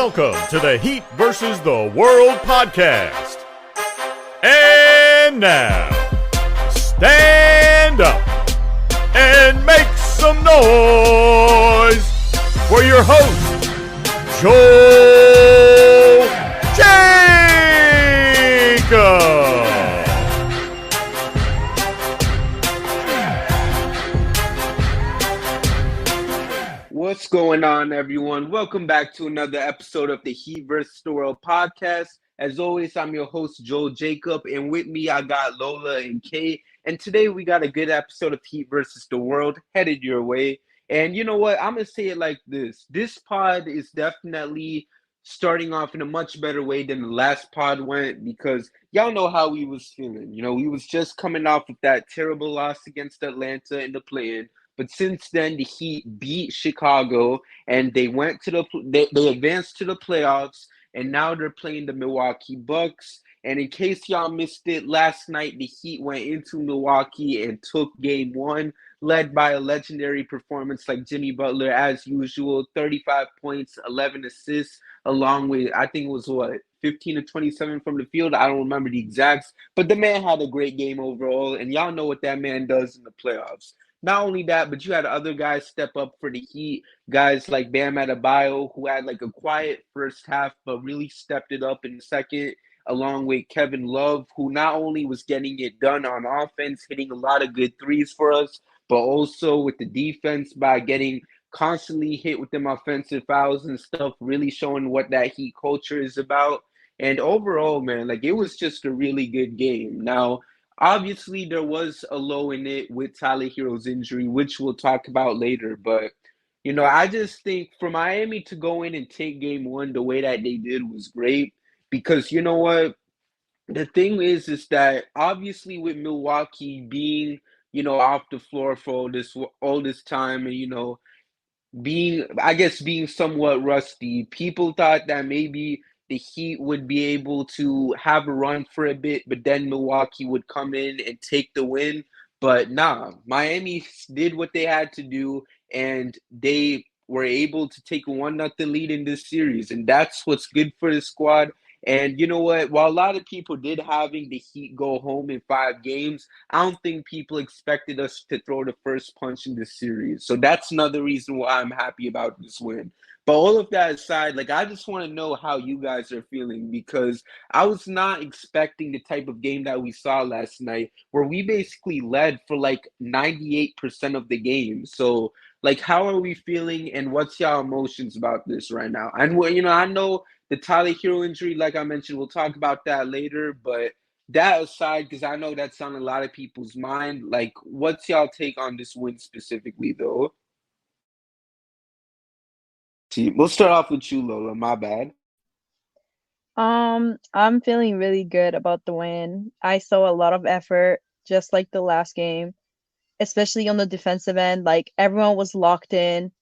Welcome to the Heat versus the World podcast. And now, stand up and make some noise for your host, Joe Jacob. What's going on, everyone? Welcome back to another episode of the Heat vs. the World podcast. As always, I'm your host, Joel Jacob, and with me, I got Lola and Kay. And today, we got a good episode of Heat vs. the World headed your way. And you know what? I'm going to say it like this. This pod is definitely starting off in a much better way than the last pod went because y'all know how we was feeling. You know, we was just coming off of that terrible loss against Atlanta in the play-in. But since then, the Heat beat Chicago, and they went to they advanced to the playoffs, and now they're playing the Milwaukee Bucks. And in case y'all missed it, last night the Heat went into Milwaukee and took Game 1, led by a legendary performance like Jimmy Butler, as usual, 35 points, 11 assists, along with, I think it was, 15 to 27 from the field? I don't remember the exacts, but the man had a great game overall, and y'all know what that man does in the playoffs. Not only that, but you had other guys step up for the Heat, guys like Bam Adebayo, who had like a quiet first half, but really stepped it up in the second, along with Kevin Love, who not only was getting it done on offense, hitting a lot of good threes for us, but also with the defense by getting constantly hit with them offensive fouls and stuff, really showing what that Heat culture is about. And overall, man, like it was just a really good game. Now, obviously, there was a low in it with Tyler Hero's injury, which we'll talk about later. But, you know, I just think for Miami to go in and take Game 1 the way that they did was great. Because, you know what? The thing is that obviously with Milwaukee being, you know, off the floor for all this time and, you know, being somewhat rusty, people thought that maybe the Heat would be able to have a run for a bit, but then Milwaukee would come in and take the win. But nah, Miami did what they had to do, and they were able to take a 1-0 lead in this series, and that's what's good for the squad. And you know what? While a lot of people did having the Heat go home in 5 games, I don't think people expected us to throw the first punch in this series. So that's another reason why I'm happy about this win. But all of that aside, like I just want to know how you guys are feeling because I was not expecting the type of game that we saw last night where we basically led for like 98% of the game. So like how are we feeling and what's y'all emotions about this right now? And you know, I know the Tyler Hero injury, like I mentioned, we'll talk about that later. But that aside, because I know that's on a lot of people's mind, like, what's y'all take on this win specifically, though? We'll start off with you, Lola. My bad. I'm feeling really good about the win. I saw a lot of effort, just like the last game, especially on the defensive end. Like everyone was locked in,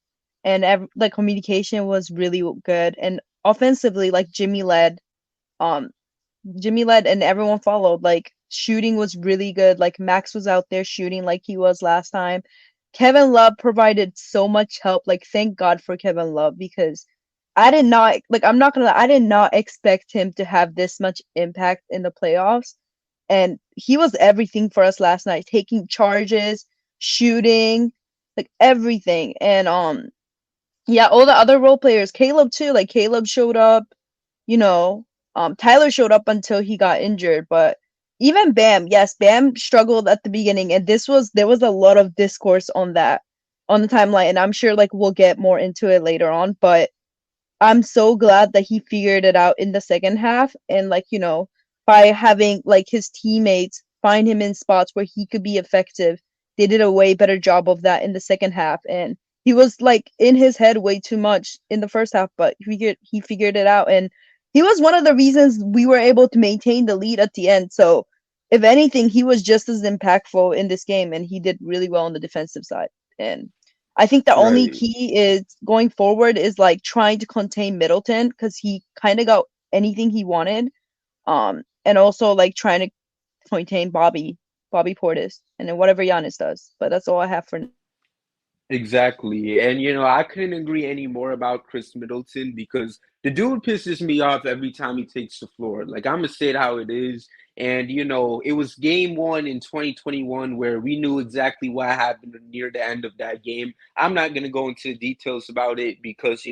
and the communication was really good. And offensively, like Jimmy led, and everyone followed. Like shooting was really good. Like Max was out there shooting like he was last time. Kevin Love provided so much help. Like thank God for Kevin Love because I did not like I'm not gonna lie, I did not expect him to have this much impact in the playoffs. And he was everything for us last night, taking charges, shooting, like everything. And yeah, all the other role players, Caleb too, like Caleb showed up, you know, Tyler showed up until he got injured, but even Bam, yes, Bam struggled at the beginning, and there was a lot of discourse on that on the timeline, and I'm sure like we'll get more into it later on, but I'm so glad that he figured it out in the second half and like, you know, by having like his teammates find him in spots where he could be effective. They did a way better job of that in the second half and he was like in his head way too much in the first half, but he figured it out and he was one of the reasons we were able to maintain the lead at the end. So if anything, he was just as impactful in this game and he did really well on the defensive side. And I think the only Right. key is going forward is like trying to contain Middleton because he kind of got anything he wanted. And also like trying to contain Bobby Portis, and then whatever Giannis does. But that's all I have for now. Exactly. And, you know, I couldn't agree any more about Chris Middleton because The dude pisses me off every time he takes the floor. Like, I'm gonna say it how it is. And it was game one in 2021 where we knew exactly what happened near the end of that game. I'm not gonna go into the details about it because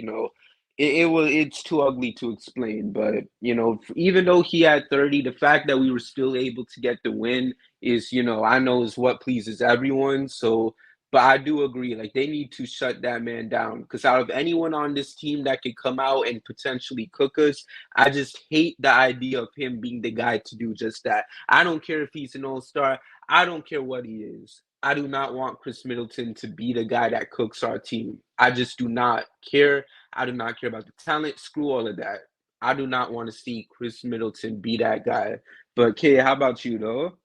it's too ugly to explain. But even though he had 30, the fact that we were still able to get the win is, I know is what pleases everyone. So but I do agree, like they need to shut that man down because out of anyone on this team that could come out and potentially cook us, I just hate the idea of him being the guy to do just that. I don't care if he's an all-star. I don't care what he is. I do not want Chris Middleton to be the guy that cooks our team. I just do not care. I do not care about the talent. Screw all of that. I do not want to see Chris Middleton be that guy. But Kay, how about you though?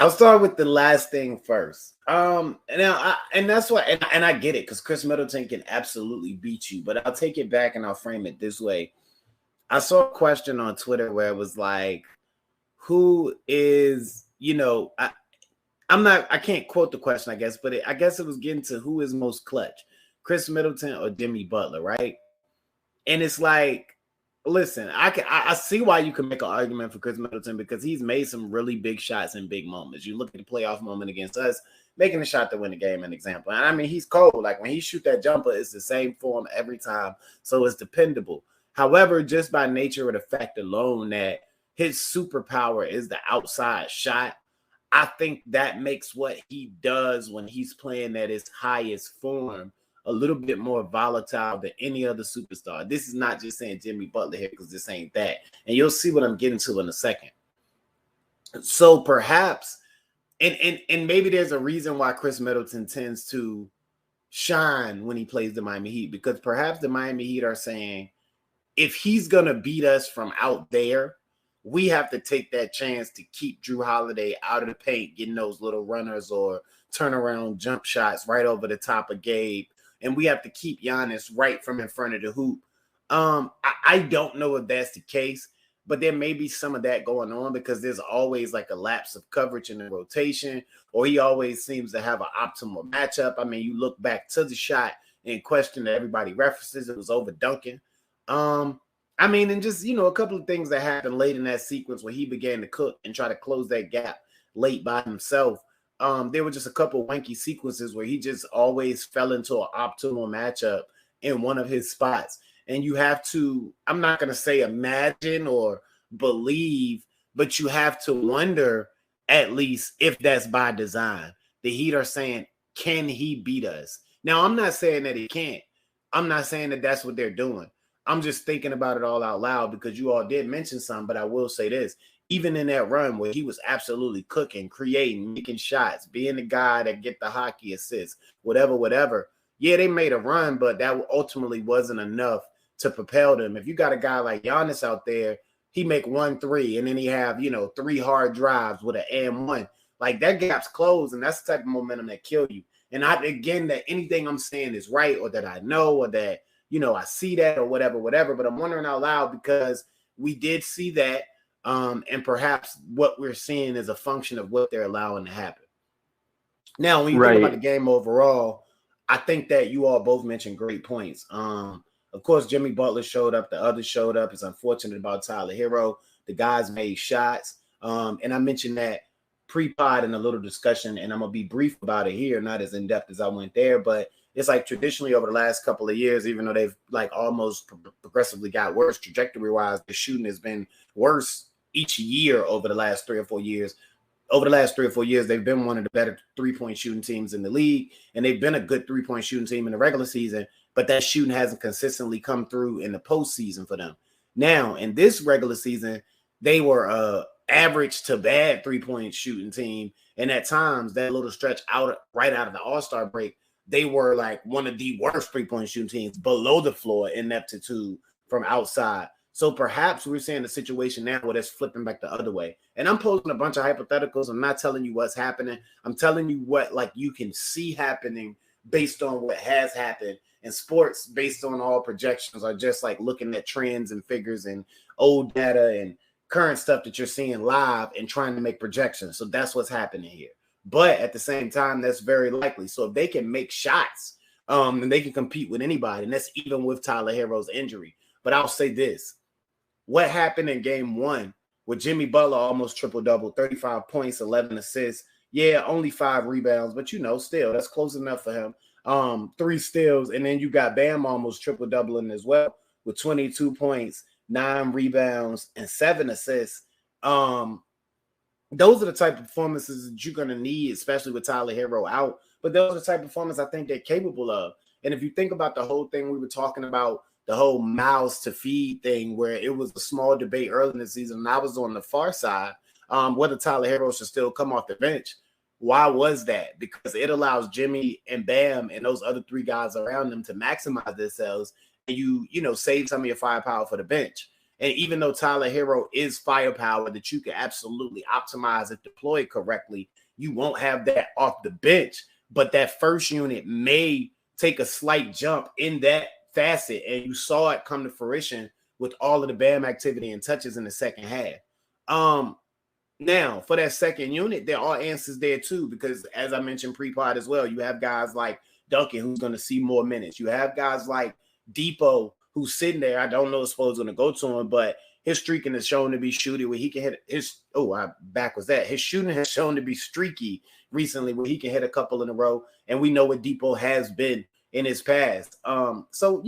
I'll start with the last thing first. And that's why, and I get it because Chris Middleton can absolutely beat you, but I'll take it back and I'll frame it this way. I saw a question on Twitter where it was like, who is, I can't quote the question, I guess, but I guess it was getting to who is most clutch, Chris Middleton or Jimmy Butler, right? And it's like, listen, I see why you can make an argument for Chris Middleton because he's made some really big shots in big moments. You look at the playoff moment against us, making a shot to win the game, an example. And I mean, he's cold. Like when he shoot that jumper, it's the same form every time. So it's dependable. However, just by nature of the fact alone that his superpower is the outside shot, I think that makes what he does when he's playing at his highest form a little bit more volatile than any other superstar. This is not just saying Jimmy Butler here because this ain't that. And you'll see what I'm getting to in a second. So perhaps, and maybe there's a reason why Chris Middleton tends to shine when he plays the Miami Heat, because perhaps the Miami Heat are saying, if he's going to beat us from out there, we have to take that chance to keep Drew Holiday out of the paint, getting those little runners or turnaround jump shots right over the top of Gabe. And we have to keep Giannis right from in front of the hoop. I don't know if that's the case, but there may be some of that going on because there's always like a lapse of coverage in the rotation, or he always seems to have an optimal matchup. I mean, you look back to the shot in question that everybody references, it was over Duncan. I mean, and just, a couple of things that happened late in that sequence where he began to cook and try to close that gap late by himself. There were just a couple wanky sequences where he just always fell into an optimal matchup in one of his spots. And you have to, I'm not going to say imagine or believe, but you have to wonder at least if that's by design. The Heat are saying, can he beat us? Now, I'm not saying that he can't. I'm not saying that that's what they're doing. I'm just thinking about it all out loud because you all did mention some, but I will say this. Even in that run where he was absolutely cooking, creating, making shots, being the guy that get the hockey assists, whatever. Yeah, they made a run, but that ultimately wasn't enough to propel them. If you got a guy like Giannis out there, he make 1-3, and then he have, 3 hard drives with an and one. Like that gap's closed, and that's the type of momentum that kill you. And that anything I'm saying is right or that I know or that, I see that or whatever, but I'm wondering out loud because we did see that. And perhaps what we're seeing is a function of what they're allowing to happen. Now, when you think about the game overall, I think that you all both mentioned great points. Of course, Jimmy Butler showed up. The others showed up. It's unfortunate about Tyler Hero. The guys made shots. And I mentioned that pre-pod in a little discussion, and I'm going to be brief about it here, not as in-depth as I went there, but it's like traditionally over the last couple of years, even though they've like almost progressively got worse trajectory-wise, the shooting has been worse each year over the last 3 or 4 years. Over the last 3 or 4 years, they've been one of the better three-point shooting teams in the league, and they've been a good three-point shooting team in the regular season, but that shooting hasn't consistently come through in the postseason for them. Now, in this regular season, they were average to bad three-point shooting team, and at times, that little stretch right out of the All-Star break, they were like one of the worst three-point shooting teams below the floor in ineptitude from outside. So perhaps we're seeing a situation now where that's flipping back the other way. And I'm posing a bunch of hypotheticals. I'm not telling you what's happening. I'm telling you what like you can see happening based on what has happened. And sports based on all projections are just like looking at trends and figures and old data and current stuff that you're seeing live and trying to make projections. So that's what's happening here. But at the same time, that's very likely. So if they can make shots And they can compete with anybody, and that's even with Tyler Herro's injury. But I'll say this. What happened in game 1 with Jimmy Butler almost triple-double, 35 points, 11 assists. Yeah, only 5 rebounds, but still, that's close enough for him. 3 steals, and then you got Bam almost triple-doubling as well with 22 points, 9 rebounds, and 7 assists. Those are the type of performances that you're going to need, especially with Tyler Herro out. But those are the type of performance I think they're capable of. And if you think about the whole thing we were talking about, the whole mouths to feed thing, where it was a small debate early in the season, and I was on the far side, whether Tyler Herro should still come off the bench. Why was that? Because it allows Jimmy and Bam and those other 3 guys around them to maximize themselves, and you save some of your firepower for the bench. And even though Tyler Herro is firepower that you can absolutely optimize if deployed correctly, you won't have that off the bench. But that first unit may take a slight jump in that facet, and you saw it come to fruition with all of the Bam activity and touches in the second half. Now, for that second unit, there are answers there too, because as I mentioned pre-pod as well, you have guys like Duncan who's going to see more minutes. You have guys like Depot who's sitting there. I don't know if Spo's going to go to him, but his streaking is shown to be shooting where he can hit his his shooting has shown to be streaky recently where he can hit a couple in a row, and we know what Depot has been in his past. So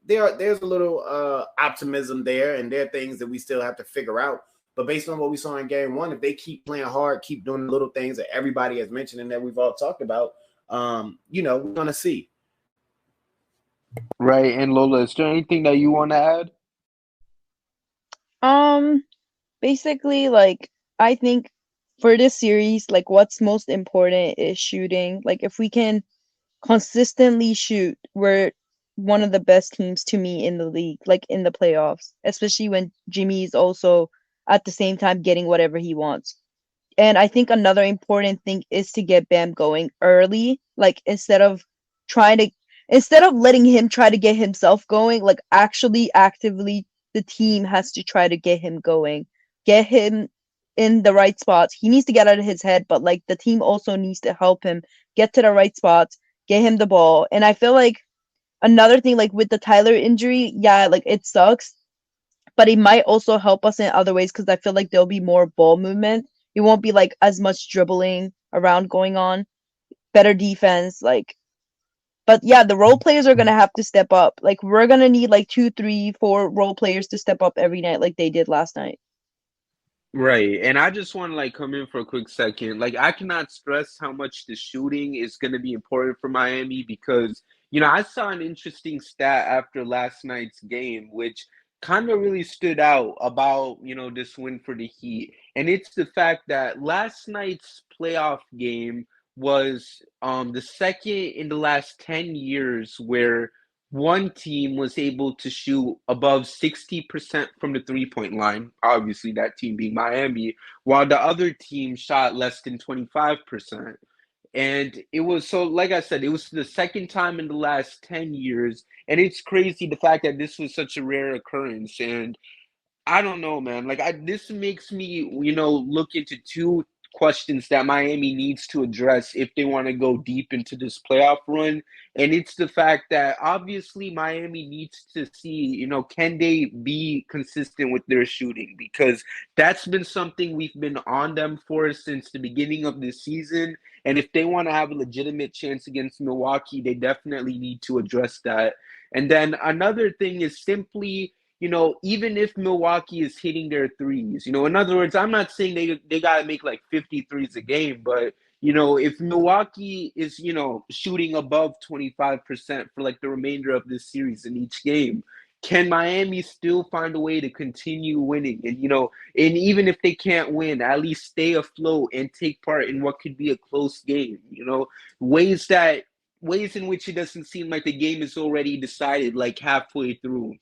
there's a little optimism there, and there are things that we still have to figure out. But based on what we saw in game 1, if they keep playing hard, keep doing the little things that everybody has mentioned and that we've all talked about, we're gonna see. Right. And Lola, is there anything that you want to add? Basically, like, I think for this series, like, what's most important is shooting. Like, if we can consistently shoot, we're one of the best teams to me in the league, like in the playoffs, especially when Jimmy's also at the same time getting whatever he wants. And I think another important thing is to get Bam going early, like instead of letting him try to get himself going, like actually actively the team has to try to get him going, get him in the right spots. He needs to get out of his head, but like the team also needs to help him get to the right spots, get him the ball. And I feel like another thing, like with the Tyler injury, yeah, like it sucks, but it might also help us in other ways because I feel like there'll be more ball movement. It won't be like as much dribbling around going on, better defense, like. But yeah, the role players are gonna have to step up. Like we're gonna need like 2, 3, 4 role players to step up every night, like they did last night. Right. And I just want to come in for a quick second. Like I cannot stress how much the shooting is going to be important for Miami because, I saw an interesting stat after last night's game, which kind of really stood out about, this win for the Heat. And it's the fact that last night's playoff game was the second in the last 10 years where one team was able to shoot above 60% from the three-point line, obviously that team being Miami, while the other team shot less than 25%. And it was like I said, it was the second time in the last 10 years. And it's crazy the fact that this was such a rare occurrence. And I don't know, man. This makes me, look into 2 questions that Miami needs to address if they want to go deep into this playoff run. And it's the fact that obviously Miami needs to see, can they be consistent with their shooting? Because that's been something we've been on them for since the beginning of the season. And if they want to have a legitimate chance against Milwaukee, they definitely need to address that. And then another thing is simply, even if Milwaukee is hitting their threes, in other words, I'm not saying they got to make like 50 threes a game, but, if Milwaukee is, shooting above 25% for like the remainder of this series in each game, can Miami still find a way to continue winning? And, and even if they can't win, at least stay afloat and take part in what could be a close game, ways in which it doesn't seem like the game is already decided like halfway through.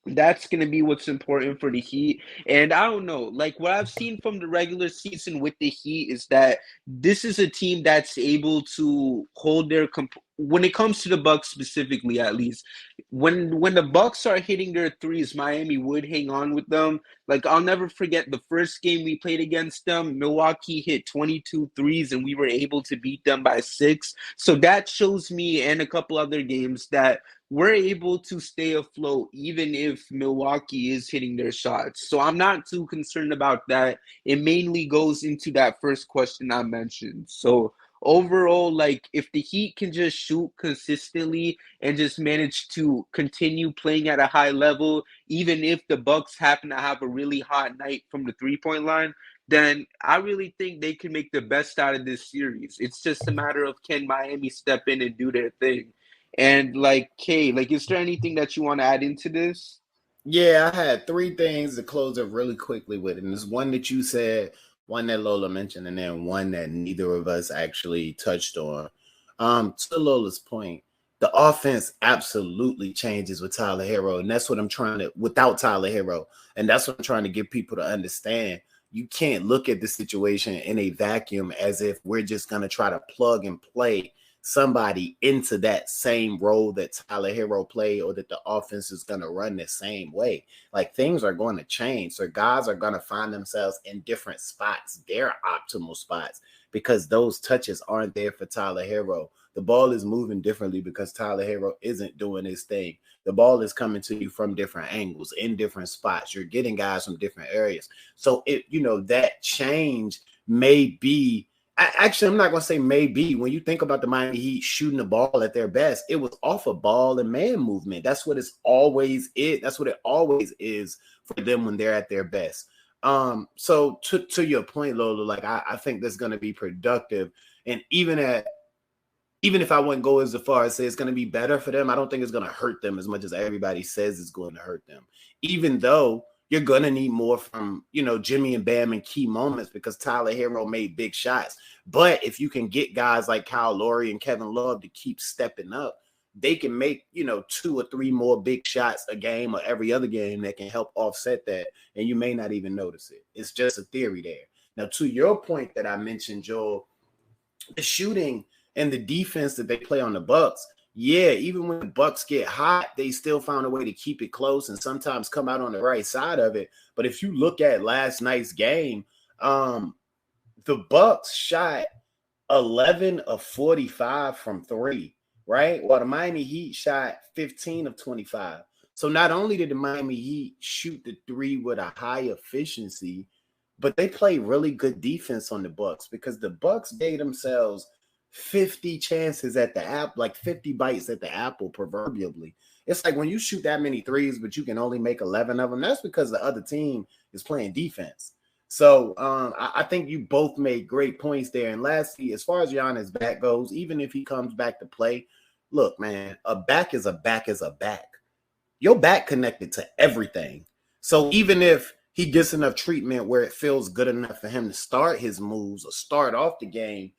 That's going to be what's important for the Heat. And I don't know, like what I've seen from the regular season with the Heat is that this is a team that's able to hold their when it comes to the Bucks specifically, at least, when the Bucks are hitting their threes, Miami would hang on with them. Like, I'll never forget the first game we played against them. Milwaukee hit 22 threes, and we were able to beat them by 6. So that shows me, and a couple other games, that we're able to stay afloat even if Milwaukee is hitting their shots. So I'm not too concerned about that. It mainly goes into that first question I mentioned. So overall, like, if the Heat can just shoot consistently and just manage to continue playing at a high level, even if the Bucks happen to have a really hot night from the three-point line, then I really think they can make the best out of this series. It's just a matter of, can Miami step in and do their thing? And like, Kay, like, is there anything that you want to add into this? Yeah, I had 3 things to close up really quickly with. And there's one that you said, one that Lola mentioned, and then one that neither of us actually touched on. To Lola's point, the offense absolutely changes with Tyler Hero. And that's what I'm trying to, without Tyler Hero. And that's what I'm trying to get people to understand. You can't look at the situation in a vacuum as if we're just going to try to plug and play somebody into that same role that Tyler Hero played, or that the offense is going to run the same way. Like, things are going to change. So guys are going to find themselves in different spots, their optimal spots, because those touches aren't there for Tyler Hero. The ball is moving differently because Tyler Hero isn't doing his thing. The ball is coming to you from different angles, in different spots. You're getting guys from different areas. So that change may be, actually, I'm not going to say maybe. When you think about the Miami Heat shooting the ball at their best, it was off of ball and man movement. That's what it's always is. That's what it always is for them when they're at their best. So to your point, Lola, like, I think that's going to be productive. And even if I wouldn't go as far as say it's going to be better for them, I don't think it's going to hurt them as much as everybody says it's going to hurt them. Even though you're going to need more from, Jimmy and Bam in key moments, because Tyler Hero made big shots. But if you can get guys like Kyle Lowry and Kevin Love to keep stepping up, they can make, 2 or 3 more big shots a game or every other game that can help offset that. And you may not even notice it. It's just a theory there. Now, to your point that I mentioned, Joel, the shooting and the defense that they play on the Bucks, yeah, even when the Bucks get hot, they still found a way to keep it close and sometimes come out on the right side of it. But if you look at last night's game, the Bucks shot 11 of 45 from 3, right? While the Miami Heat shot 15 of 25. So not only did the Miami Heat shoot the 3 with a high efficiency, but they play really good defense on the Bucks, because the Bucks gave themselves 50 chances at the apple, like 50 bites at the apple, proverbially. It's like when you shoot that many threes, but you can only make 11 of them, that's because the other team is playing defense. So I think you both made great points there. And lastly, as far as Giannis' back goes, even if he comes back to play, look, man, a back is a back is a back. Your back connected to everything. So even if he gets enough treatment where it feels good enough for him to start his moves or start off the game,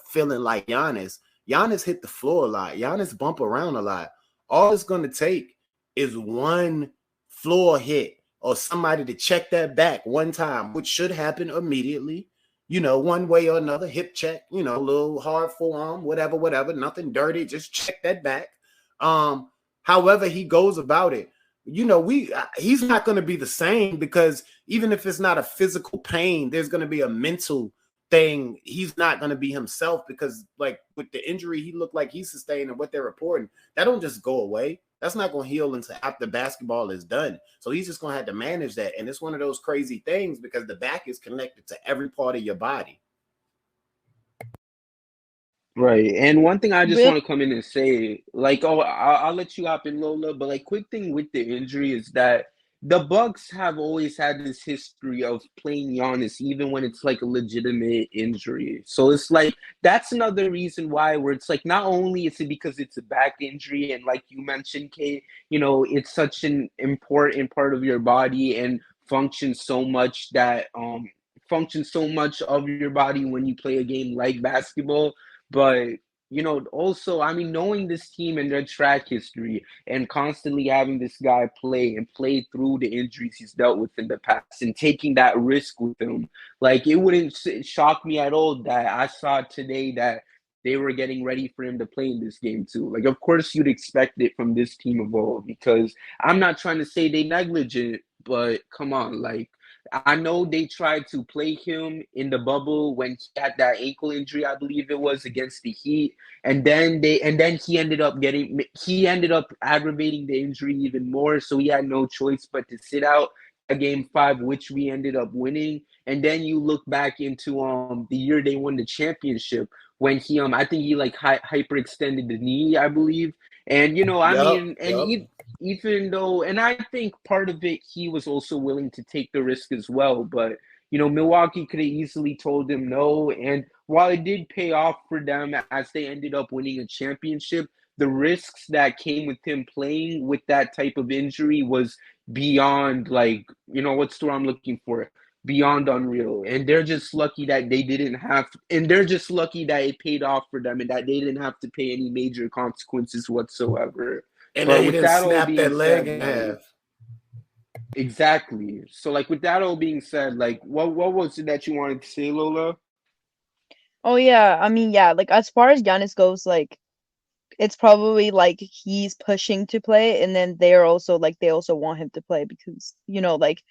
feeling like Giannis hit the floor a lot. Giannis bump around a lot. All it's going to take is one floor hit or somebody to check that back one time, which should happen immediately, one way or another, hip check, a little hard forearm, whatever, nothing dirty, just check that back. However he goes about it, he's not going to be the same, because even if it's not a physical pain, there's going to be a mental thing. He's not going to be himself, because like with the injury he looked like he sustained and what they're reporting, that don't just go away. That's not going to heal until after basketball is done. So he's just going to have to manage that. And it's one of those crazy things, because the back is connected to every part of your body. Right. And one thing I just Real want to come in and say, like, I'll let you hop in, Lola, but like, quick thing with the injury is that the Bucks have always had this history of playing Giannis even when it's like a legitimate injury. So it's like, that's another reason why, where it's like, not only is it because it's a back injury, and like you mentioned, Kate, it's such an important part of your body and functions so much of your body when you play a game like basketball. But, also, I mean, knowing this team and their track history and constantly having this guy play through the injuries he's dealt with in the past and taking that risk with him, like, it wouldn't shock me at all that I saw today that they were getting ready for him to play in this game too. Like, of course, you'd expect it from this team of old, because I'm not trying to say they negligent, but come on, like, I know they tried to play him in the bubble when he had that ankle injury, I believe it was, against the Heat, and then he ended up aggravating the injury even more, so he had no choice but to sit out a game 5, which we ended up winning. And then you look back into the year they won the championship, when he I think he like hyperextended the knee, I believe. And I mean, and even though, and I think part of it, he was also willing to take the risk as well. But Milwaukee could have easily told him no. And while it did pay off for them as they ended up winning a championship, the risks that came with him playing with that type of injury was beyond, like, what's the word I'm looking for? Beyond unreal. And they're just lucky that they didn't have to, and they're just lucky that it paid off for them and that they didn't have to pay any major consequences whatsoever. And but they with didn't that all snap being that leg said, in like, half. exactly. So, like, with that all being said, like, what was it that you wanted to say, Lola? Oh yeah, I mean, yeah, like as far as Giannis goes, like it's probably like he's pushing to play, and then they're also like they also want him to play because like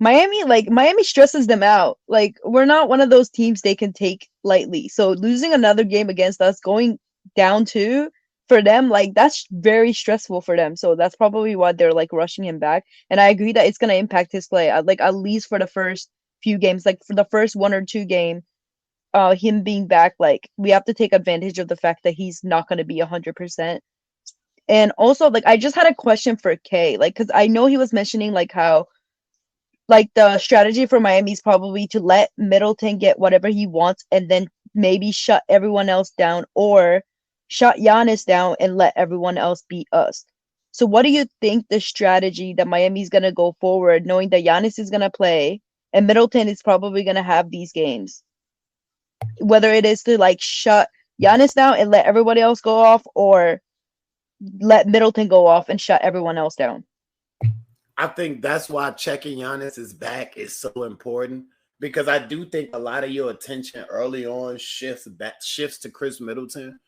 Miami stresses them out. Like we're not one of those teams they can take lightly. So losing another game against us, going down 2 for them, like that's very stressful for them. So that's probably why they're like rushing him back. And I agree that it's gonna impact his play. Like at least for the first few games, like for the first 1 or 2 game, him being back, like we have to take advantage of the fact that he's not gonna be 100%. And also, like I just had a question for Kay, like because I know he was mentioning like how like the strategy for Miami is probably to let Middleton get whatever he wants and then maybe shut everyone else down or shut Giannis down and let everyone else beat us. So what do you think the strategy that Miami's gonna go forward, knowing that Giannis is gonna play and Middleton is probably gonna have these games? Whether it is to like shut Giannis down and let everybody else go off or let Middleton go off and shut everyone else down. I think that's why checking Giannis's back is so important, because I do think a lot of your attention early on shifts to Chris Middleton,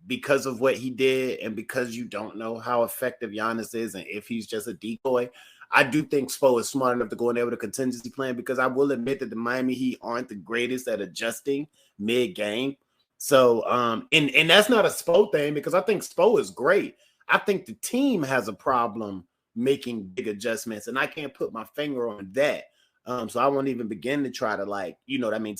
because of what he did and because you don't know how effective Giannis is and if he's just a decoy. I do think Spo is smart enough to go in there with a contingency plan, because I will admit that the Miami Heat aren't the greatest at adjusting mid-game. So, and that's not a Spo thing, because I think Spo is great. I think the team has a problem making big adjustments, and I can't put my finger on that. So I won't even begin to try to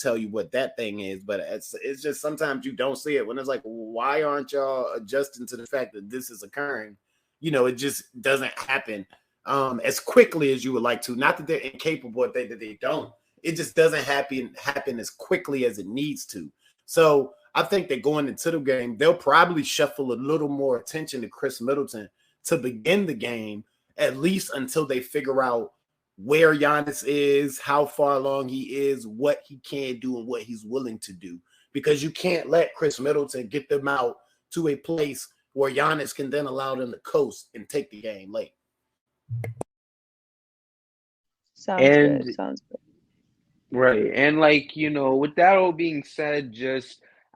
tell you what that thing is. But it's just sometimes you don't see it when it's like, why aren't y'all adjusting to the fact that this is occurring? It just doesn't happen as quickly as you would like to. Not that they're incapable, that they don't. It just doesn't happen as quickly as it needs to. So I think that going into the game, they'll probably shuffle a little more attention to Chris Middleton to begin the game, at least until they figure out where Giannis is, how far along he is, what he can do, and what he's willing to do. Because you can't let Chris Middleton get them out to a place where Giannis can then allow them to coast and take the game late. Sounds good. Right. And like, with that all being said,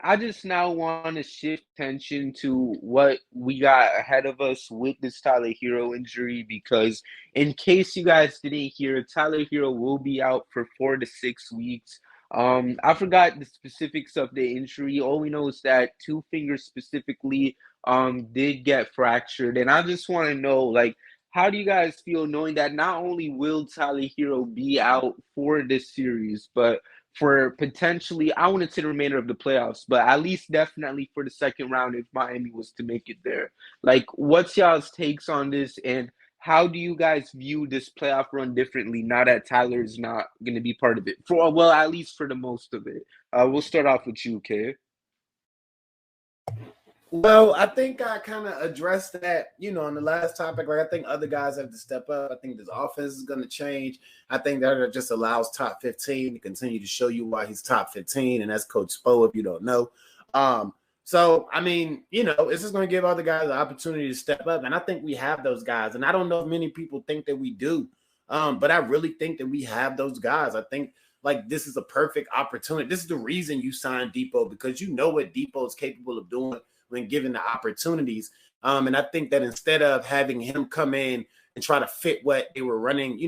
I just now want to shift attention to what we got ahead of us with this Tyler Hero injury, because in case you guys didn't hear, Tyler Hero will be out for 4 to 6 weeks. I forgot the specifics of the injury. All we know is that 2 fingers specifically did get fractured. And I just want to know, like, how do you guys feel knowing that not only will Tyler Hero be out for this series, but for potentially, I wouldn't say the remainder of the playoffs, but at least definitely for the second round if Miami was to make it there? Like, what's y'all's takes on this, and how do you guys view this playoff run differently now that Tyler is not going to be part of it? At least for the most of it. We'll start off with you, Kay. Well, I think I kind of addressed that, on the last topic. Like, I think other guys have to step up. I think this offense is going to change. I think that just allows top 15 to continue to show you why he's top 15, and that's Coach Spo, if you don't know. So, I mean, it's just going to give other guys the opportunity to step up, and I think we have those guys. And I don't know if many people think that we do, but I really think that we have those guys. I think like this is a perfect opportunity. This is the reason you signed Depot, because you know what Depot is capable of doing when given the opportunities. And I think that instead of having him come in and try to fit what they were running,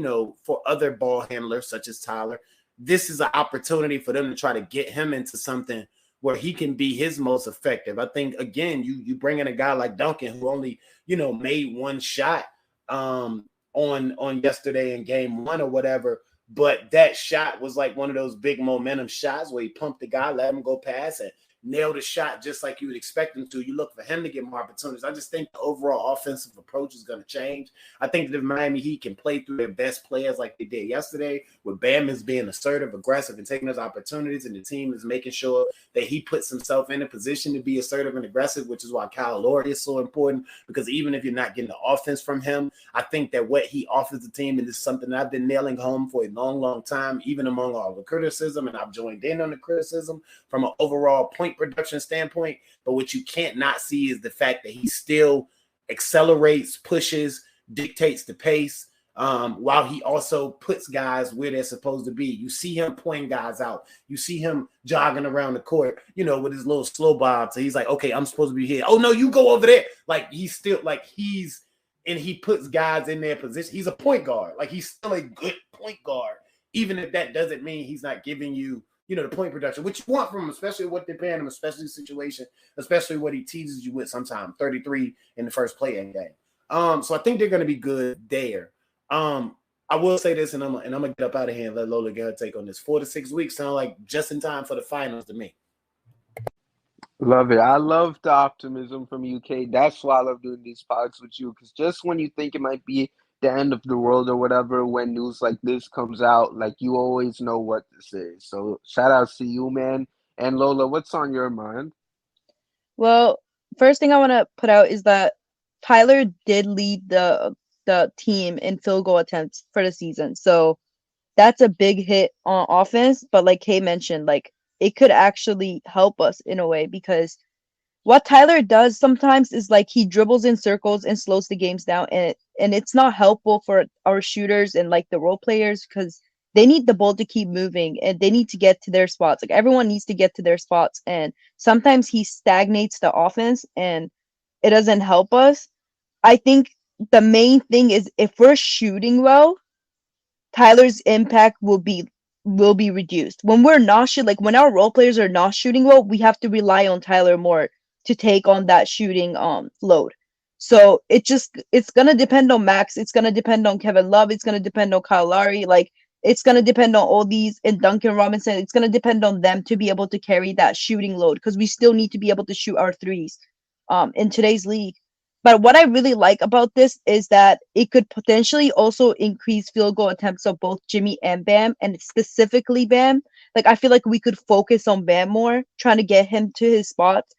for other ball handlers such as Tyler, this is an opportunity for them to try to get him into something where he can be his most effective. I think, again, you bring in a guy like Duncan who only, made one shot on yesterday in game one or whatever, but that shot was like one of those big momentum shots where he pumped the guy, let him go past it, nailed a shot just like you would expect him to. You look for him to get more opportunities. I just think the overall offensive approach is going to change. I think that if Miami Heat can play through their best players like they did yesterday, with Bam is being assertive, aggressive, and taking those opportunities, and the team is making sure that he puts himself in a position to be assertive and aggressive, which is why Kyle Lowry is so important, because even if you're not getting the offense from him, I think that what he offers the team, and this is something that I've been nailing home for a long, long time, even among all the criticism, and I've joined in on the criticism from an overall point production standpoint. But what you can't not see is the fact that he still accelerates, pushes, dictates the pace, while he also puts guys where they're supposed to be. You see him pointing guys out. You see him jogging around the court, with his little slow bob. So he's like, okay, I'm supposed to be here. Oh, no, you go over there. Like, he's still like and he puts guys in their position. He's a point guard. Like, he's still a good point guard, even if that doesn't mean he's not giving you, the point production, which you want from him, especially what they're paying him, especially the situation, especially what he teases you with sometimes, 33 in the first play-in game. So I think they're going to be good there. I will say this, and I'm going to get up out of here and let Lola get her take on this. 4 to 6 weeks sound like just in time for the finals to me. Love it. I love the optimism from UK. That's why I love doing these pods with you, because just when you think it might be the end of the world or whatever, when news like this comes out, like, you always know what to say. So shout out to you, man. And Lola, what's on your mind? Well, first thing I want to put out is that Tyler did lead the team in field goal attempts for the season. So that's a big hit on offense. But like Kay mentioned, like, it could actually help us in a way, because what Tyler does sometimes is like he dribbles in circles and slows the games down, and it's not helpful for our shooters and like the role players, because they need the ball to keep moving and they need to get to their spots. Like, everyone needs to get to their spots, and sometimes he stagnates the offense and it doesn't help us. I think the main thing is, if we're shooting well, Tyler's impact will be reduced. When we're not like when our role players are not shooting well, we have to rely on Tyler more to take on that shooting load. So it's gonna depend on Max, it's gonna depend on Kevin Love, it's gonna depend on Kyle Lowry, like, it's gonna depend on all these, and Duncan Robinson. It's gonna depend on them to be able to carry that shooting load, because we still need to be able to shoot our threes in today's league. But what I really like about this is that it could potentially also increase field goal attempts of both Jimmy and Bam, and specifically Bam. Like, I feel like we could focus on Bam more, trying to get him to his spots,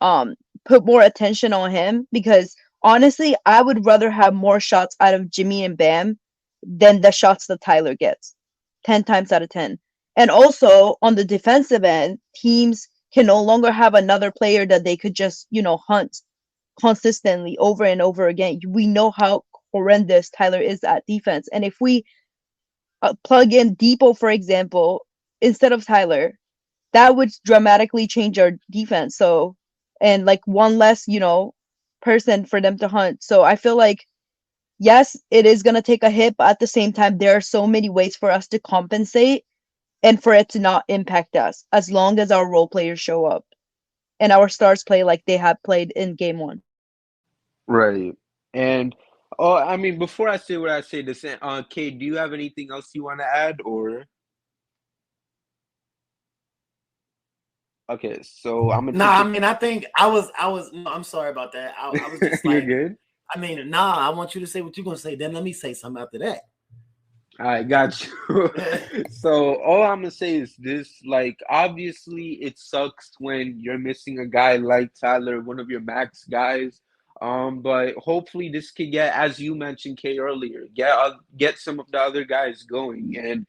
put more attention on him, because honestly, I would rather have more shots out of Jimmy and Bam than the shots that Tyler gets, 10 times out of 10. And also, on the defensive end, teams can no longer have another player that they could just, hunt consistently over and over again. We know how horrendous Tyler is at defense. And if we plug in Depot, for example, instead of Tyler, that would dramatically change our defense. So, and like one less, person for them to hunt. So I feel like, yes, it is going to take a hit, but at the same time, there are so many ways for us to compensate and for it to not impact us, as long as our role players show up and our stars play like they have played in game one. Right. And I mean, before I say what I say, Kay, do you have anything else you want to add, or? Okay, so I'm gonna. No, I mean, I think I was. No, I'm sorry about that. I was just You're like, good. I mean, I want you to say what you're gonna say. Then let me say something after that. All right, got you. So all I'm gonna say is this: like, obviously, it sucks when you're missing a guy like Tyler, one of your max guys. But hopefully this could get, as you mentioned, Kay, earlier, get some of the other guys going. And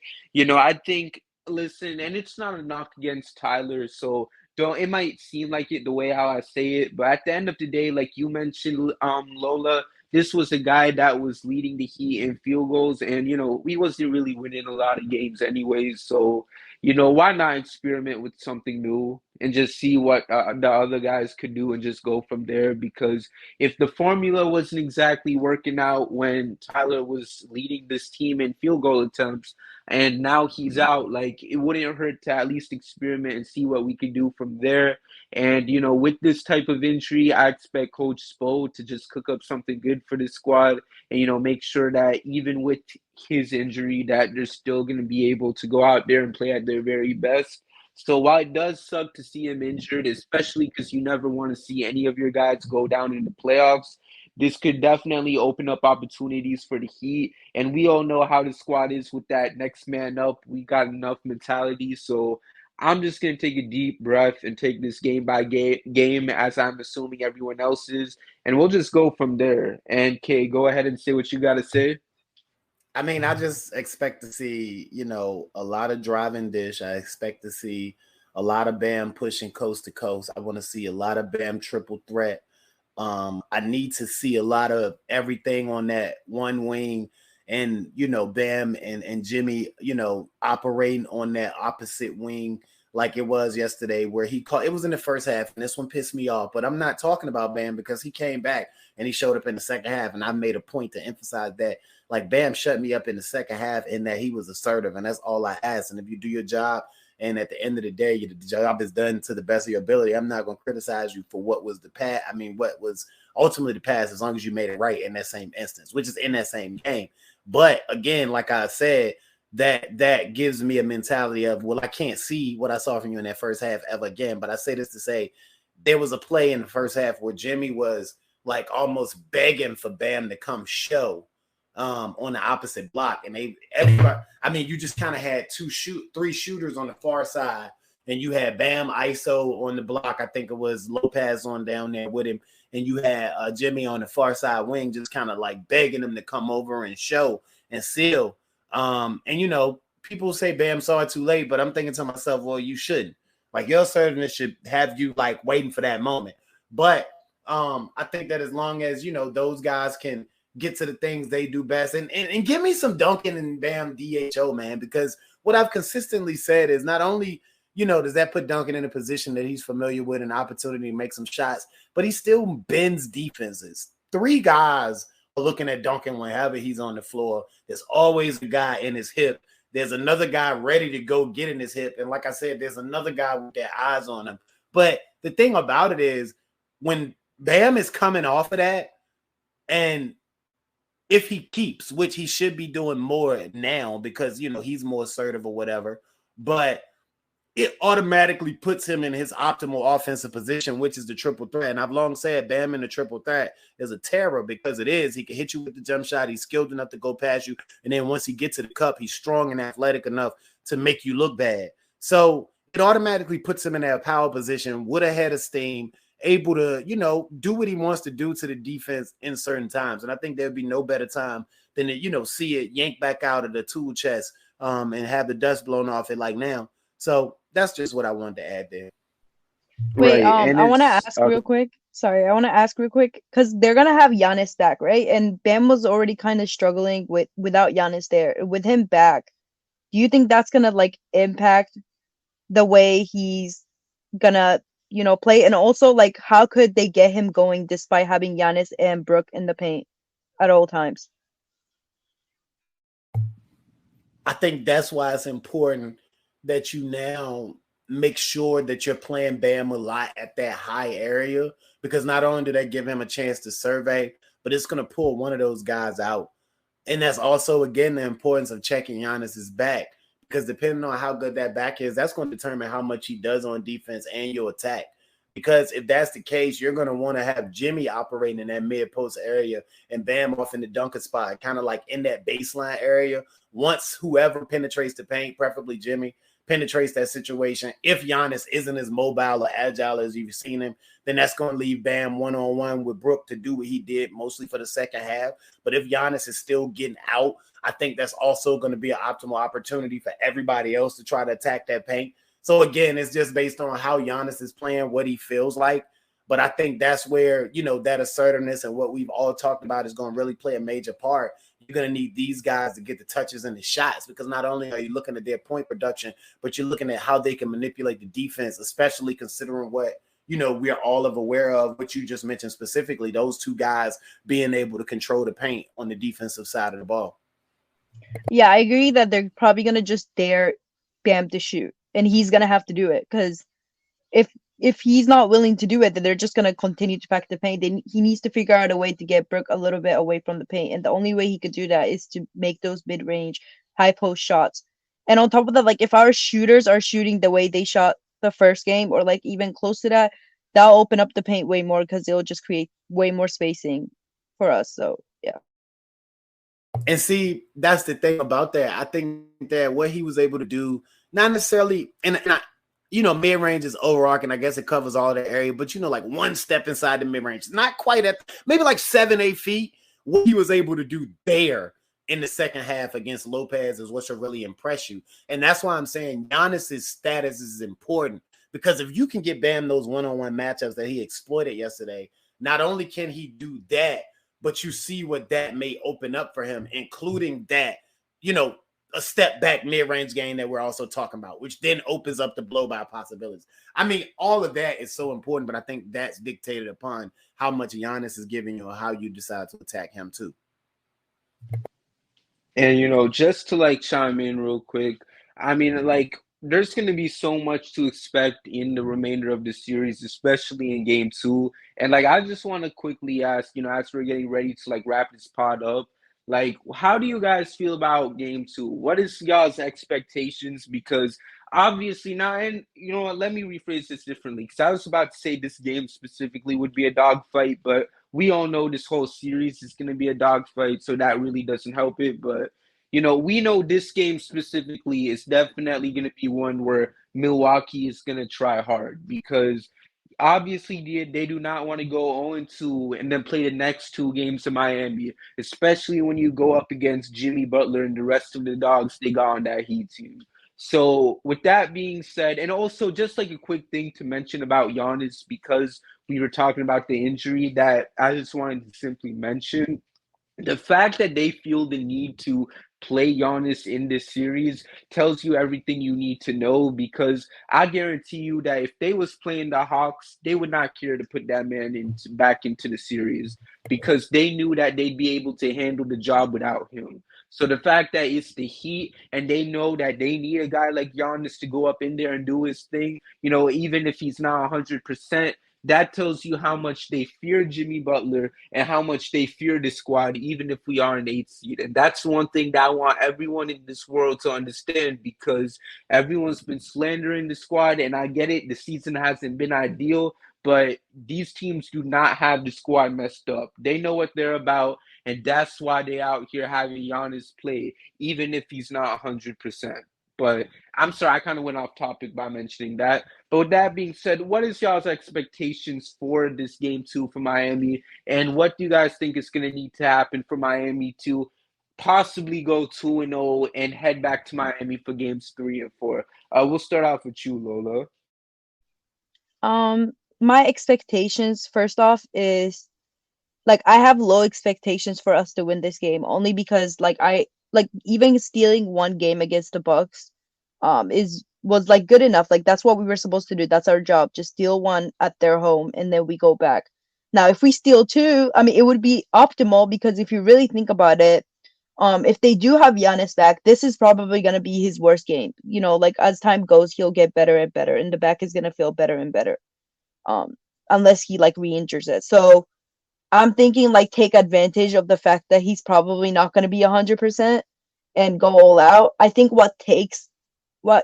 I think, listen, and it's not a knock against Tyler, so it might seem like it the way how I say it, but at the end of the day, like you mentioned, Lola, this was a guy that was leading the Heat in field goals, and we wasn't really winning a lot of games anyways. So why not experiment with something new and just see what the other guys could do and just go from there? Because if the formula wasn't exactly working out when Tyler was leading this team in field goal attempts, and now he's out, like it wouldn't hurt to at least experiment and see what we could do from there. And with this type of injury, I expect Coach Spo to just cook up something good for this squad, and make sure that even with his injury, that they're still going to be able to go out there and play at their very best. So while it does suck to see him injured, especially because you never want to see any of your guys go down in the playoffs, this could definitely open up opportunities for the Heat. And we all know how the squad is with that next man up. We got enough mentality. So I'm just going to take a deep breath and take this game by game, as I'm assuming everyone else is. And we'll just go from there. And Kay, go ahead and say what you got to say. I mean, I just expect to see, a lot of driving dish. I expect to see a lot of Bam pushing coast to coast. I want to see a lot of Bam triple threat. I need to see a lot of everything on that one wing, and Bam and Jimmy, operating on that opposite wing like it was yesterday, where he caught. It was in the first half, and this one pissed me off. But I'm not talking about Bam because he came back and he showed up in the second half, and I made a point to emphasize that. Like, Bam shut me up in the second half in that he was assertive, and that's all I ask. And if you do your job, and at the end of the day, the job is done to the best of your ability, I'm not going to criticize you for what was the past. I mean, what was ultimately the past, as long as you made it right in that same instance, which is in that same game. But again, like I said, that gives me a mentality of, well, I can't see what I saw from you in that first half ever again. But I say this to say, there was a play in the first half where Jimmy was like almost begging for Bam to come show on the opposite block, and everybody, I mean, you just kind of had three shooters on the far side, and you had Bam ISO on the block. I think it was Lopez on down there with him, and you had Jimmy on the far side wing, just kind of like begging him to come over and show and seal. And people say Bam saw it too late, but I'm thinking to myself, well, you shouldn't. Like, your assertiveness should have you like waiting for that moment. But I think that as long as those guys can get to the things they do best, and give me some Duncan and Bam DHO, man, because what I've consistently said is not only does that put Duncan in a position that he's familiar with, an opportunity to make some shots, but he still bends defenses. Three guys are looking at Duncan whenever he's on the floor. There's always a guy in his hip. There's another guy ready to go get in his hip, and like I said, there's another guy with their eyes on him. But the thing about it is, when Bam is coming off of that, and if he keeps, which he should be doing more now because, he's more assertive or whatever, but it automatically puts him in his optimal offensive position, which is the triple threat. And I've long said Bam in the triple threat is a terror, because it is. He can hit you with the jump shot. He's skilled enough to go past you. And then once he gets to the cup, he's strong and athletic enough to make you look bad. So it automatically puts him in that power position with a head of steam, able to, do what he wants to do to the defense in certain times. And I think there'd be no better time than to, see it yank back out of the tool chest and have the dust blown off it like now. So that's just what I wanted to add there. Wait, Right. And I want to ask okay. real quick. Sorry, I want to ask real quick because they're gonna have Giannis back, right? And Bam was already kind of struggling without Giannis there. With him back, do you think that's gonna like impact the way he's gonna play? And also, like, how could they get him going despite having Giannis and Brook in the paint at all times? I think that's why it's important that you now make sure that you're playing Bam a lot at that high area, because not only do they give him a chance to survey, but it's going to pull one of those guys out. And that's also, again, the importance of checking Giannis's back, because depending on how good that back is, that's going to determine how much he does on defense and your attack. Because if that's the case, you're going to want to have Jimmy operating in that mid-post area and Bam off in the dunker spot, kind of like in that baseline area. Once whoever penetrates the paint, preferably Jimmy, penetrates that situation, if Giannis isn't as mobile or agile as you've seen him, then that's going to leave Bam one-on-one with Brook to do what he did mostly for the second half. But if Giannis is still getting out, I think that's also going to be an optimal opportunity for everybody else to try to attack that paint. So again, it's just based on how Giannis is playing, what he feels like. But I think that's where, that assertiveness and what we've all talked about is going to really play a major part. You're going to need these guys to get the touches and the shots, because not only are you looking at their point production, but you're looking at how they can manipulate the defense, especially considering what, we are all aware of, what you just mentioned specifically, those two guys being able to control the paint on the defensive side of the ball. Yeah, I agree that they're probably gonna just dare Bam to shoot, and he's gonna have to do it because if he's not willing to do it, then they're just gonna continue to pack the paint. He needs to figure out a way to get Brook a little bit away from the paint, and the only way he could do that is to make those mid-range, high post shots. And on top of that, like if our shooters are shooting the way they shot the first game, or like even close to that, that'll open up the paint way more because it'll just create way more spacing for us. So yeah. And see, that's the thing about that. I think that what he was able to do, not necessarily, mid-range is overarching. I guess it covers all the area, but like one step inside the mid-range, not quite at maybe like 7-8 feet. What he was able to do there in the second half against Lopez is what should really impress you. And that's why I'm saying Giannis's status is important, because if you can get Bam those one-on-one matchups that he exploited yesterday, not only can he do that, but you see what that may open up for him, including that, a step back mid-range game that we're also talking about, which then opens up the blow-by possibilities. I mean, all of that is so important, but I think that's dictated upon how much Giannis is giving you or how you decide to attack him too. And just to like chime in real quick, I mean, like there's going to be so much to expect in the remainder of the series, especially in game 2. And like I just want to quickly ask, as we're getting ready to like wrap this pod up, like how do you guys feel about game 2? What is y'all's expectations? Because obviously now, and you know what, let me rephrase this differently, because I was about to say this game specifically would be a dogfight, but we all know this whole series is going to be a dogfight, so that really doesn't help it. But we know this game specifically is definitely going to be one where Milwaukee is going to try hard, because obviously they do not want to go 0-2 and then play the next 2 games to Miami, especially when you go up against Jimmy Butler and the rest of the dogs they got on that Heat team. So with that being said, and also just like a quick thing to mention about Giannis, because we were talking about the injury, that I just wanted to simply mention, the fact that they feel the need to play Giannis in this series tells you everything you need to know, because I guarantee you that if they was playing the Hawks, they would not care to put that man back into the series, because they knew that they'd be able to handle the job without him. So the fact that it's the Heat and they know that they need a guy like Giannis to go up in there and do his thing, even if he's not 100%, that tells you how much they fear Jimmy Butler and how much they fear the squad, even if we are an 8th seed. And that's one thing that I want everyone in this world to understand, because everyone's been slandering the squad, and I get it, the season hasn't been ideal, but these teams do not have the squad messed up. They know what they're about, and that's why they out here having Giannis play, even if he's not 100%. But I'm sorry, I kind of went off topic by mentioning that. But with that being said, what is y'all's expectations for this game 2 for Miami? And what do you guys think is going to need to happen for Miami to possibly go 2-0 and head back to Miami for games 3 and 4? We'll start off with you, Lola. My expectations, first off, is like I have low expectations for us to win this game, only because even stealing one game against the Bucks was like good enough. Like that's what we were supposed to do. That's our job. Just steal one at their home and then we go back. Now, if we steal 2, I mean, it would be optimal, because if you really think about it, if they do have Giannis back, this is probably going to be his worst game. Like as time goes, he'll get better and better, and the back is going to feel better and better. Unless he like re-injures it. So I'm thinking like take advantage of the fact that he's probably not going to be 100% and go all out. I think what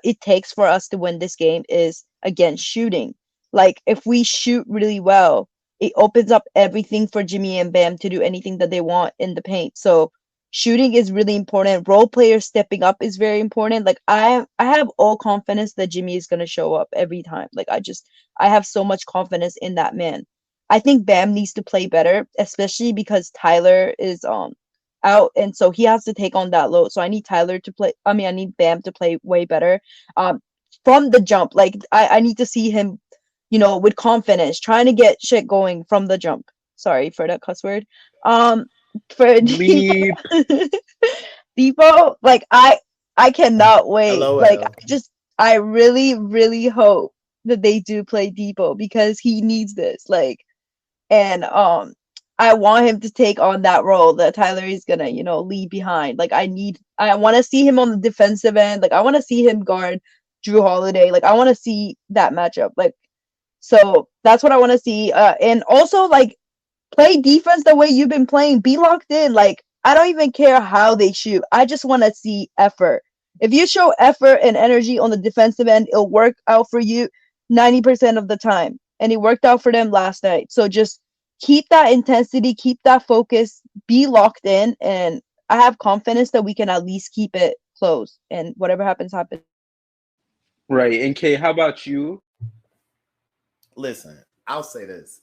it takes for us to win this game is, again, shooting. Like if we shoot really well, it opens up everything for Jimmy and Bam to do anything that they want in the paint. So shooting is really important. Role players stepping up is very important. Like I have all confidence that Jimmy is going to show up every time. Like I have so much confidence in that man. I think Bam needs to play better, especially because Tyler is out, and so he has to take on that load. So I need I need Bam to play way better. From the jump. Like I need to see him with confidence, trying to get shit going from the jump. Sorry for that cuss word. For Bleep. Depot, like I cannot wait. Like LOL. I really, really hope that they do play Depot because he needs this. Like, and I want him to take on that role that Tyler is gonna, leave behind. Like I want to see him on the defensive end. Like I want to see him guard Drew Holiday. Like I want to see that matchup. Like so that's what I want to see. And also like play defense the way you've been playing. Be locked in. Like I don't even care how they shoot. I just want to see effort. If you show effort and energy on the defensive end, it'll work out for you 90% of the time. And it worked out for them last night. So just keep that intensity, keep that focus, be locked in, and I have confidence that we can at least keep it close. And whatever happens, happens. Right. And Kay, how about you? Listen, I'll say this.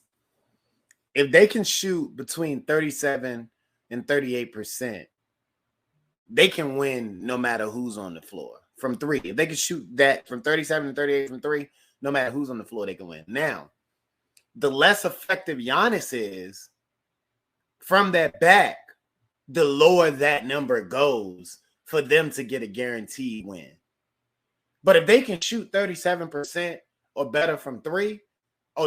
If they can shoot between 37 and 38%, they can win no matter who's on the floor from three. If they can shoot that from 37 to 38 from three, no matter who's on the floor, they can win. Now, the less effective Giannis is from that back, the lower that number goes for them to get a guaranteed win. But if they can shoot 37% or better from three,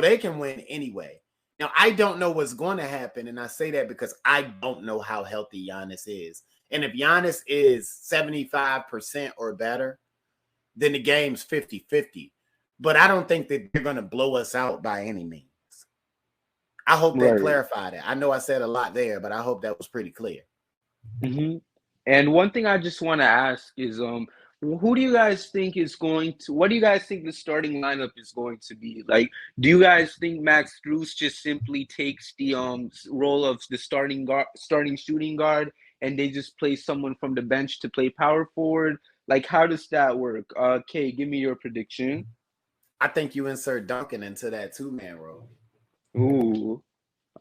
they can win anyway. Now, I don't know what's going to happen, and I say that because I don't know how healthy Giannis is. And if Giannis is 75% or better, then the game's 50-50. But I don't think that they're going to blow us out by any means. I hope that clarified it. I know I said a lot there, but I hope that was pretty clear. Mm-hmm. And one thing I just want to ask is, who do you guys think is what do you guys think the starting lineup is going to be? Like, do you guys think Max Strus just simply takes the role of the starting shooting guard, and they just play someone from the bench to play power forward? Like, how does that work? Kay, give me your prediction. I think you insert Duncan into that two-man role. Ooh.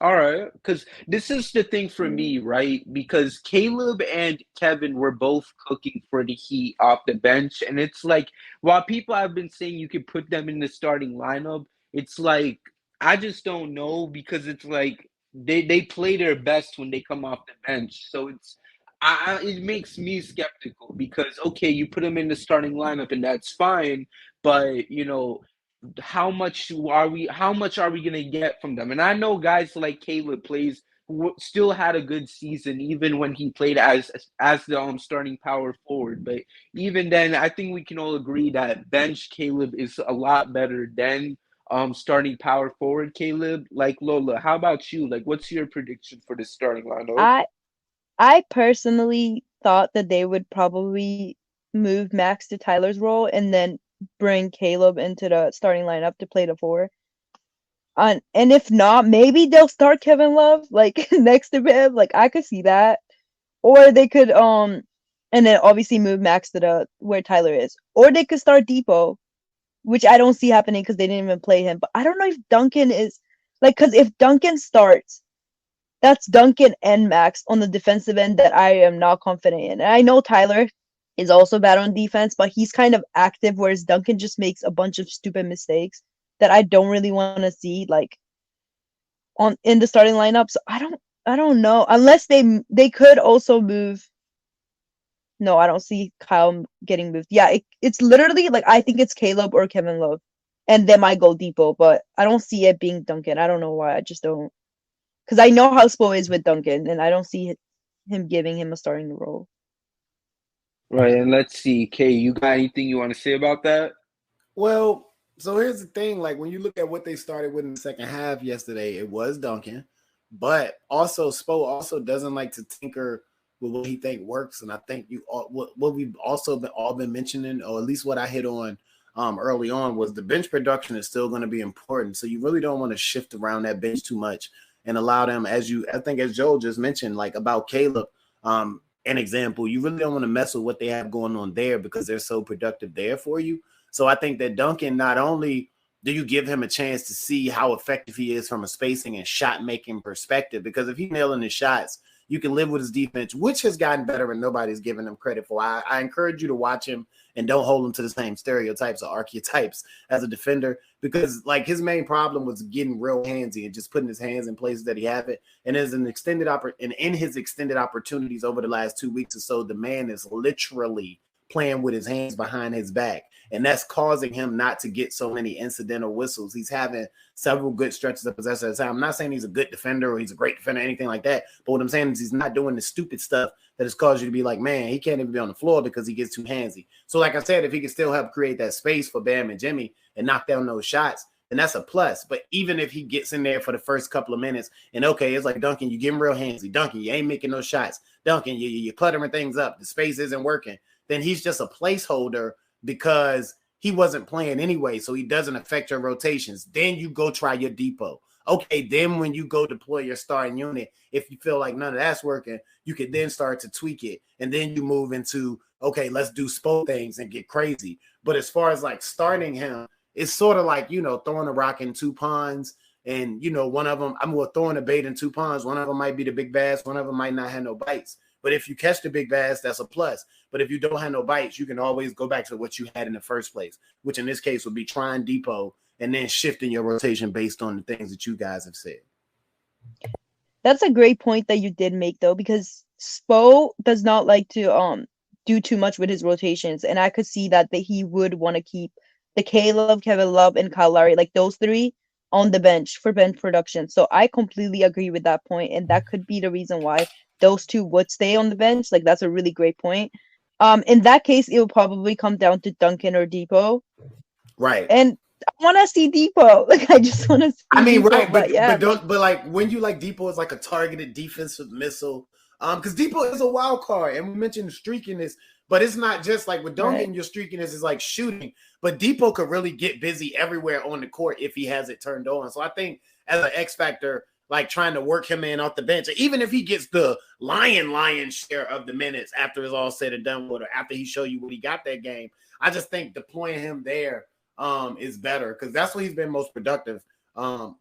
All right, because this is the thing for me, right? Because Caleb and Kevin were both cooking for the Heat off the bench, and it's like while people have been saying you could put them in the starting lineup, it's like I just don't know because it's like they play their best when they come off the bench, so it makes me skeptical because okay, you put them in the starting lineup and that's fine, but how much are we going to get from them? And I know guys like Caleb plays still had a good season even when he played as the starting power forward, but even then I think we can all agree that bench Caleb is a lot better than starting power forward Caleb. Like Lola, how about you? Like what's your prediction for the starting lineup? I personally thought that they would probably move Max to Tyler's role and then bring Caleb into the starting lineup to play the four. And if not, maybe they'll start Kevin Love like next to him. Like I could see that. Or they could and then obviously move Max to the where Tyler is. Or they could start Depot, which I don't see happening because they didn't even play him. But I don't know if Duncan is like because if Duncan starts, that's Duncan and Max on the defensive end that I am not confident in. And I know Tyler is also bad on defense, but he's kind of active, whereas Duncan just makes a bunch of stupid mistakes that I don't really want to see like in the starting lineup. So I don't know. Unless they could also move. No, I don't see Kyle getting moved. Yeah, it's literally like I think it's Caleb or Kevin Love. And they might go Depot, but I don't see it being Duncan. I don't know why. I just don't. Because I know how Spo is with Duncan, and I don't see him giving him a starting role. Right, and let's see, Kay, you got anything you want to say about that? Well, so here's the thing. Like when you look at what they started with in the second half yesterday, it was Duncan. But also Spo also doesn't like to tinker with what he think works. And I think what we've also all been mentioning, or at least what I hit on early on, was the bench production is still going to be important. So you really don't want to shift around that bench too much and allow them, I think as Joel just mentioned, like about Caleb, an example, you really don't want to mess with what they have going on there because they're so productive there for you. So I think that Duncan, not only do you give him a chance to see how effective he is from a spacing and shot making perspective, because if he's nailing his shots, you can live with his defense, which has gotten better and nobody's giving him credit for. I encourage you to watch him and don't hold him to the same stereotypes or archetypes as a defender, because like his main problem was getting real handsy and just putting his hands in places that he haven't. And as an extended and in his extended opportunities over the last 2 weeks or so, the man is literally playing with his hands behind his back. And that's causing him not to get so many incidental whistles. He's having several good stretches of possession at a time. I'm not saying he's a good defender or he's a great defender or anything like that. But what I'm saying is he's not doing the stupid stuff that has caused you to be like, man, he can't even be on the floor because he gets too handsy. So like I said, if he can still help create that space for Bam and Jimmy and knock down those shots, then that's a plus. But even if he gets in there for the first couple of minutes and okay, it's like, Duncan, you getting real handsy. Duncan, you ain't making no shots. Duncan, you're cluttering things up. The space isn't working. Then he's just a placeholder because he wasn't playing anyway, so he doesn't affect your rotations. Then you go try your depot. Okay, then when you go deploy your starting unit, if you feel like none of that's working, you could then start to tweak it. And then you move into, okay, let's do spoke things and get crazy. But as far as like starting him, it's sort of like, throwing a rock in two ponds. And, one of them, throwing a bait in two ponds. One of them might be the big bass. One of them might not have no bites. But if you catch the big bass, that's a plus. But if you don't have no bites, you can always go back to what you had in the first place, which in this case would be trying depot and then shifting your rotation based on the things that you guys have said. That's a great point that you did make, though, because Spo does not like to do too much with his rotations, and I could see that he would want to keep the Caleb, Kevin Love, and Kyle Lowry, like those three, on the bench for bench production. So I completely agree with that point, and that could be the reason why those two would stay on the bench. Like that's a really great point. In that case, it will probably come down to Duncan or Depot. Right. And I want to see Depot. Like I just want to see. Depot, right, but yeah, but like when you like Depot is like a targeted defensive missile. Because Depot is a wild card, and we mentioned streakiness, but it's not just like with Duncan, your streakiness is like shooting. But Depot could really get busy everywhere on the court if he has it turned on. So I think as an X factor, like trying to work him in off the bench, even if he gets the lion share of the minutes after it's all said and done with, or after he show you what he got that game, I just think deploying him there is better because that's where he's been most productive. You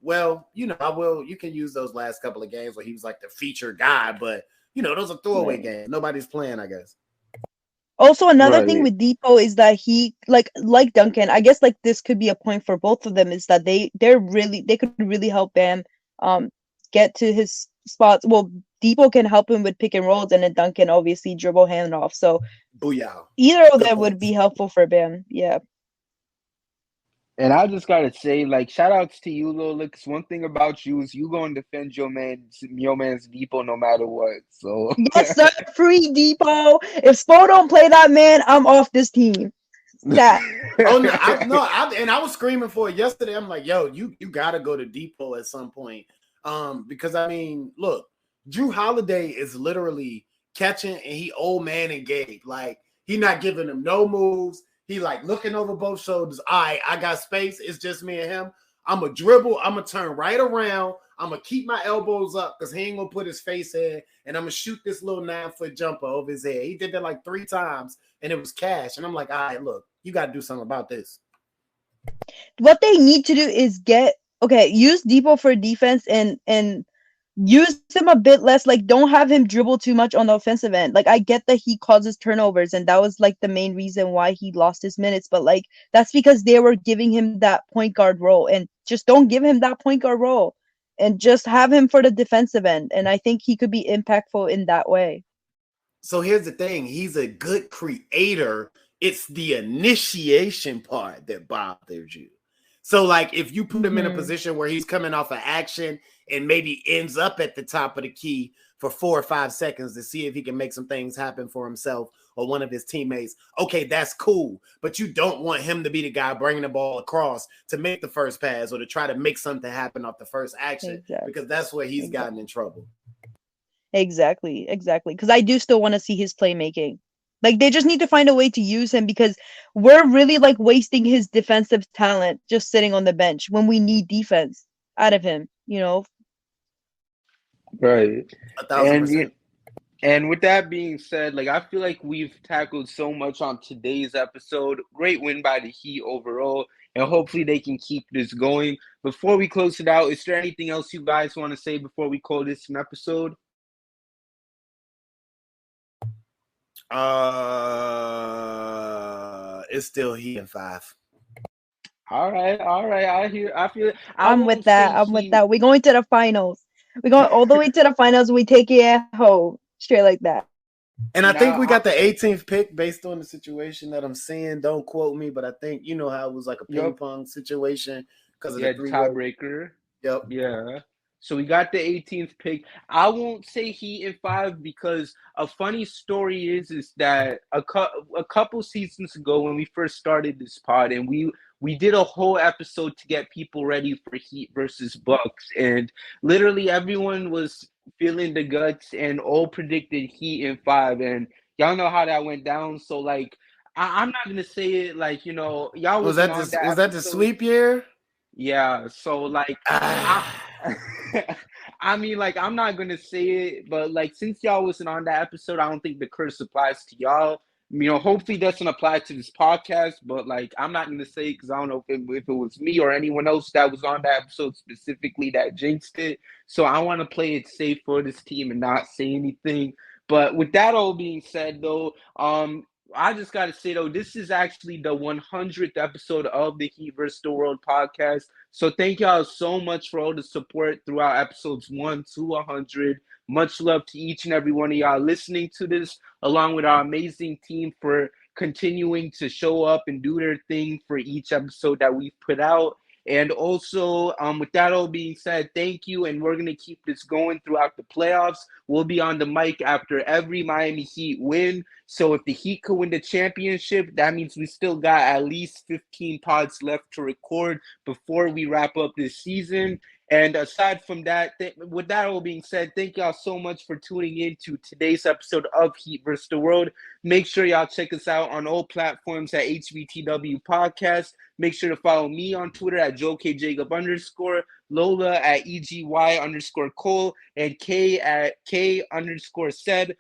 can use those last couple of games where he was like the feature guy, but those are throwaway games. Nobody's playing, I guess. Also, another thing with Depot is that he like Duncan, I guess like this could be a point for both of them, is that they could really help Bam get to his spots. Well, Depot can help him with pick and rolls, and then Duncan obviously dribble handoff. So booyah. Either of them would be helpful for Bam. Yeah. And I just gotta say, like, shout outs to you, Lola, because one thing about you is you gonna defend your man's Depot no matter what. So yes, sir, free Depot. If Spo don't play that man, I'm off this team. That. I was screaming for it yesterday. I'm like, yo, you gotta go to Depot at some point. Because I mean, look, Drew Holiday is literally catching, and he old man and Gabe. Like he not giving him no moves. He like looking over both shoulders. All right, I got space. It's just me and him. I'm a dribble. I'm gonna turn right around. I'm gonna keep my elbows up because he ain't gonna put his face in, and I'm gonna shoot this little 9-foot jumper over his head. He did that like 3 times, and it was cash. And I'm like, all right, look, you got to do something about this. What they need to do is use Depot for defense and use him a bit less. Like, don't have him dribble too much on the offensive end. Like, I get that he causes turnovers, and that was like the main reason why he lost his minutes. But like, that's because they were giving him that point guard role, and just don't give him that point guard role, and just have him for the defensive end. And I think he could be impactful in that way. So here's the thing: he's a good creator. It's the initiation part that bothers you. So, like, if you put him in a position where he's coming off of action and maybe ends up at the top of the key for 4 or 5 seconds to see if he can make some things happen for himself or one of his teammates, okay, that's cool. But you don't want him to be the guy bringing the ball across to make the first pass or to try to make something happen off the first action, because that's where he's gotten in trouble. Exactly. Because I do still want to see his playmaking. Like, they just need to find a way to use him, because we're really like wasting his defensive talent just sitting on the bench when we need defense out of him, Right. 1,000%. And with that being said, like, I feel like we've tackled so much on today's episode. Great win by the Heat overall, and hopefully they can keep this going. Before we close it out, is there anything else you guys want to say before we call this an episode? It's still Heat in 5. All right, all right. I feel it. I I'm with won't that. say I'm with he. that. We're going to the finals. We're going all the way to the finals. We take it at home. Straight like that. And I think we Now, got the 18th pick based on the situation that I'm seeing. Don't quote me, but I think you know how it was like a ping yep, pong situation because of the yeah, the three-way. tiebreaker. Yep. Yeah. So we got the 18th pick. I won't say Heat in 5 because a funny story is that a couple seasons ago when we first started this pod and we did a whole episode to get people ready for Heat versus Bucks, and literally everyone was feeling the guts and all predicted Heat in 5, and y'all know how that went down. So like I'm not gonna say it like y'all Was wasn't that on this? that Was that the episode. sweep year? Yeah, so like I Ah. I mean like I'm not gonna say it, but like since y'all wasn't on that episode, I don't think the curse applies to y'all. Hopefully it doesn't apply to this podcast, but like I'm not gonna say it because I don't know if it was me or anyone else that was on that episode specifically that jinxed it. So I want to play it safe for this team and not say anything. But with that all being said, though, I just got to say, though, this is actually the 100th episode of the Heat vs. the World podcast. So thank y'all so much for all the support throughout episodes 1 to 100. Much love to each and every one of y'all listening to this, along with our amazing team for continuing to show up and do their thing for each episode that we've put out. And also, with that all being said, thank you. And we're going to keep this going throughout the playoffs. We'll be on the mic after every Miami Heat win. So if the Heat could win the championship, that means we still got at least 15 pods left to record before we wrap up this season. And aside from that, with that all being said, thank y'all so much for tuning in to today's episode of Heat vs. the World. Make sure y'all check us out on all platforms at HVTW Podcast. Make sure to follow me on Twitter at JoeKJacob_, Lola at EGY_Cole, and K at K_said_K.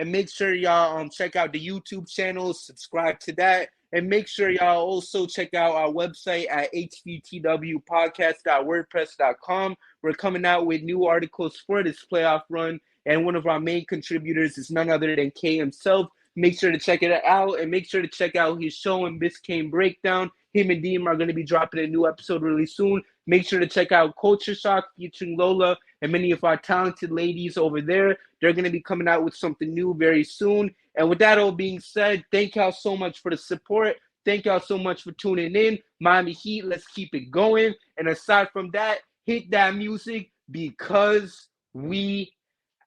And make sure y'all check out the YouTube channel, subscribe to that. And make sure y'all also check out our website at hvtwpodcast.wordpress.com. We're coming out with new articles for this playoff run. And one of our main contributors is none other than K himself. Make sure to check it out. And make sure to check out his show and Biscayne Breakdown. Him and Deem are going to be dropping a new episode really soon. Make sure to check out Culture Shock featuring Lola and many of our talented ladies over there. They're going to be coming out with something new very soon. And with that all being said, thank y'all so much for the support. Thank y'all so much for tuning in. Miami Heat, let's keep it going. And aside from that, hit that music because we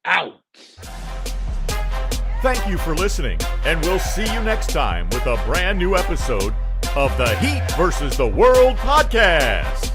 out. Thank you for listening, and we'll see you next time with a brand new episode of the Heat vs. the World podcast.